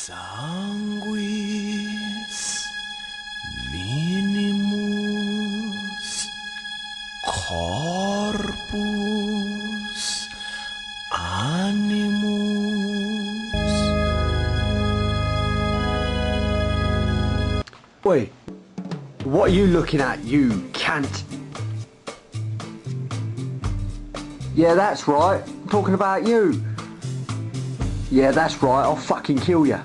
Sanguis minimus corpus animus. Oi, what are you looking at, you cant? Yeah, that's right. I'm talking about you. Yeah, that's right. I'll fucking kill you.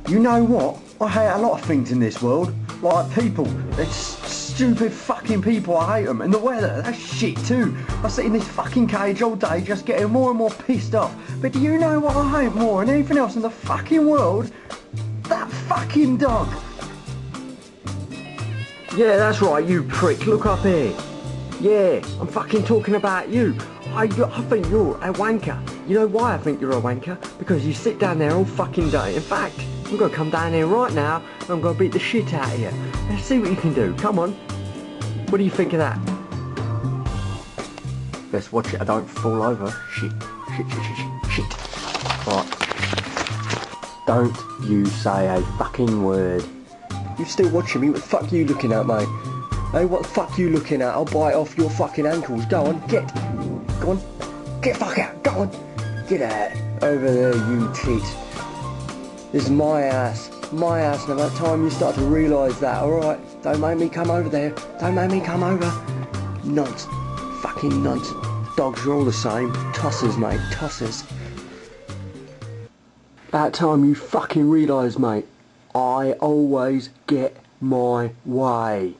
You know what? I hate a lot of things in this world. Like people. They're stupid fucking people. I hate them. And the weather, that's shit too. I sit in this fucking cage all day just getting more and more pissed off. But do you know what I hate more than anything else in the fucking world? That fucking dog. Yeah, that's right, you prick. Look up here. Yeah, I'm fucking talking about you. I think you're a wanker. You know why I think you're a wanker? Because you sit down there all fucking day. In fact, I'm going to come down here right now and I'm going to beat the shit out of you. Let's see what you can do. Come on. What do you think of that? Let's watch it. I don't fall over. Shit. Shit. Right. Don't you say a fucking word. You still watching me? What the fuck are you looking at, mate? Hey, what the fuck are you looking at? I'll bite off your fucking ankles. Go on, get. Go on. Get the fuck out. Go on. Get out. Over there, you tit. This is my house. My house. And about time you start to realise that, alright? Don't make me come over there. Don't make me come over. Nonsense. Fucking nonsense. Dogs are all the same. Tossers, mate. Tossers. About time you fucking realise, mate. I always get my way.